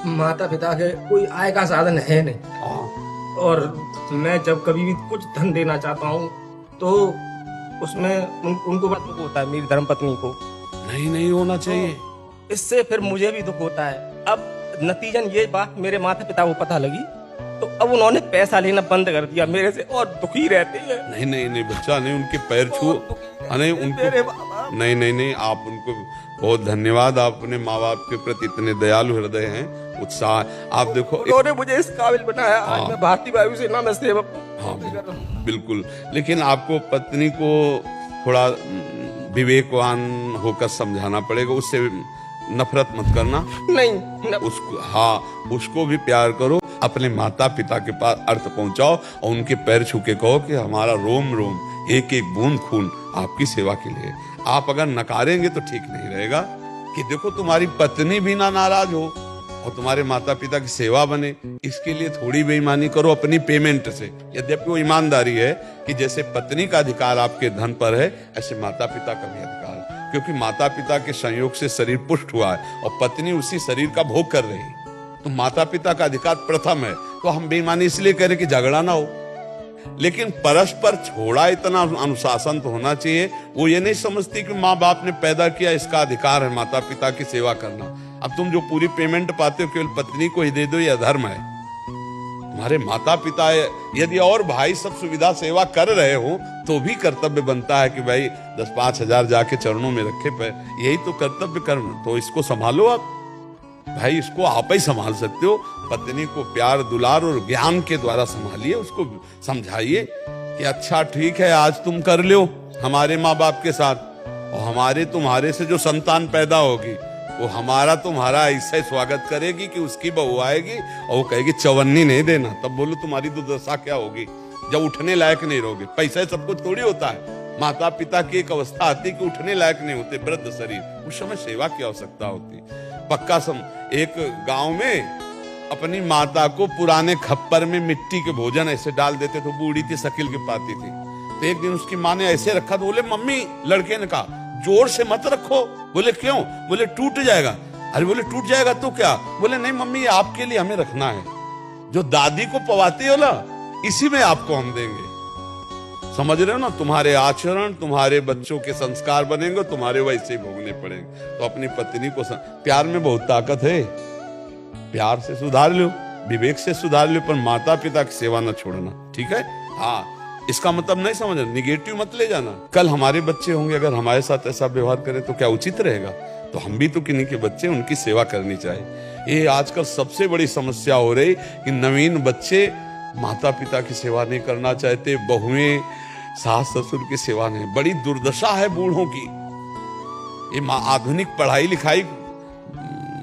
माता पिता के कोई आय का साधन है नहीं, हाँ, और मैं जब कभी भी कुछ धन देना चाहता हूँ तो उसमें उनको बड़ा दुख होता है, मेरी धर्मपत्नी को। नहीं नहीं होना चाहिए। तो इससे फिर मुझे भी दुख होता है। अब नतीजन ये बात मेरे माता पिता को पता लगी, तो अब उन्होंने पैसा लेना बंद कर दिया मेरे से, और दुखी रहते हैं। नहीं नहीं नहीं बच्चा, नहीं उनके पैर छू, नहीं मेरे उनको, बाबा। नहीं नहीं नहीं, आप उनको बहुत धन्यवाद, आप अपने माँ बाप के प्रति इतने दयालु हृदय हैं, उत्साह। आप देखो उन्होंने मुझे इस काबिल बनाया। आज हाँ। मैं भारतीय वायुसेना में सेवक हाँ बिल्कुल, लेकिन आपको पत्नी को थोड़ा विवेकवान होकर समझाना पड़ेगा। उससे नफरत मत करना, नहीं उसको, हाँ उसको भी प्यार करो। अपने माता पिता के पास अर्थ पहुंचाओ और उनके पैर छू के कहो कि हमारा रोम रोम, एक एक बूंद खून आपकी सेवा के लिए। आप अगर नकारेंगे तो ठीक नहीं रहेगा कि देखो तुम्हारी पत्नी भी ना नाराज हो और तुम्हारे माता पिता की सेवा बने। इसके लिए थोड़ी बेईमानी करो अपनी पेमेंट से। यद्यपि वो ईमानदारी है कि जैसे पत्नी का अधिकार आपके धन पर है, ऐसे माता पिता का भी अधिकार है, क्योंकि माता पिता के संयोग से शरीर पुष्ट हुआ है और पत्नी उसी शरीर का भोग कर रही है, तो माता पिता का अधिकार प्रथम है। तो हम बेईमानी इसलिए कह रहे कि झगड़ा ना हो, लेकिन परस्पर छोड़ा इतना अनुशासन तो होना चाहिए। वो ये नहीं समझती कि माँ बाप ने पैदा किया, इसका अधिकार है माता पिता की सेवा करना। अब तुम जो पूरी पेमेंट पाते हो केवल पत्नी को ही दे दो, यह अधर्म है। तुम्हारे माता पिता यदि और भाई सब सुविधा सेवा कर रहे हो तो भी कर्तव्य बनता है कि भाई 10-5 हजार जाके चरणों में रखे पे, यही तो कर्तव्य कर्म। तो इसको संभालो आप भाई, इसको आप ही संभाल सकते हो। पत्नी को प्यार दुलार और ज्ञान के द्वारा संभालिए, उसको समझाइए कि अच्छा ठीक है आज तुम कर लो हमारे माँ बाप के साथ, और हमारे तुम्हारे से जो संतान पैदा होगी वो हमारा तुम्हारा ऐसा ही स्वागत करेगी कि उसकी बहू आएगी और वो कहेगी चवन्नी नहीं देना। तब बोलो तुम्हारी दुर्दशा क्या होगी, जब उठने लायक नहीं रहोगे। पैसा सब कुछ थोड़ी होता है। माता पिता की एक अवस्था आती कि उठने लायक नहीं होते, वृद्ध शरीर, उस समय सेवा की आवश्यकता होती। पक्का एक गांव में अपनी माता को पुराने खप्पर में मिट्टी के भोजन ऐसे डाल देते थे, बूढ़ी थी, शकील के पाती थी। तो एक दिन उसकी माँ ने ऐसे रखा तो बोले मम्मी, लड़के ने कहा जोर से मत रखो। बोले क्यों? बोले टूट जाएगा। अरे बोले टूट जाएगा तो क्या? बोले नहीं मम्मी, आपके लिए हमें रखना है, जो दादी को पवाती हो ना इसी में आपको हम देंगे। समझ रहे हो ना, तुम्हारे आचरण तुम्हारे बच्चों के संस्कार बनेंगे, तुम्हारे वैसे ही भोगने पड़ेंगे। तो अपनी पत्नी को प्यार में बहुत ताकत है, प्यार से सुधार लो, विवेक से सुधार लो, पर माता पिता की सेवा न छोड़ना, ठीक है? हाँ, इसका मतलब नहीं समझना, निगेटिव मत ले जाना। कल हमारे बच्चे होंगे, अगर हमारे साथ ऐसा व्यवहार करें तो क्या उचित रहेगा? तो हम भी तो किन्हीं के बच्चे, उनकी सेवा करनी चाहिए। ये आजकल सबसे बड़ी समस्या हो रही कि नवीन बच्चे माता पिता की सेवा नहीं करना चाहते, बहुएं सास ससुर की सेवा नहीं। बड़ी दुर्दशा है बूढ़ों की। ये आधुनिक पढ़ाई लिखाई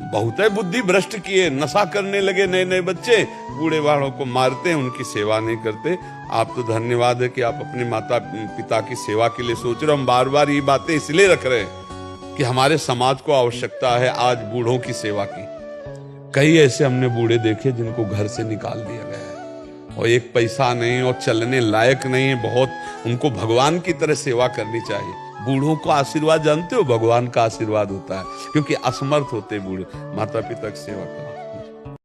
बहुत है बुद्धि भ्रष्ट किए, नशा करने लगे नए नए बच्चे, बूढ़े बाड़ों को मारते हैं, उनकी सेवा नहीं करते। आप तो धन्यवाद है कि आप अपने माता पिता की सेवा के लिए सोच रहे हो। हम बार बार ये बातें इसलिए रख रहे हैं कि हमारे समाज को आवश्यकता है आज बूढ़ों की सेवा की। कई ऐसे हमने बूढ़े देखे जिनको घर से निकाल दिया गया है और एक पैसा नहीं और चलने लायक नहीं है। बहुत उनको भगवान की तरह सेवा करनी चाहिए। बूढ़ों को आशीर्वाद जानते हो, भगवान का आशीर्वाद होता है, क्योंकि असमर्थ होते बूढ़े। माता पिता की सेवा करो।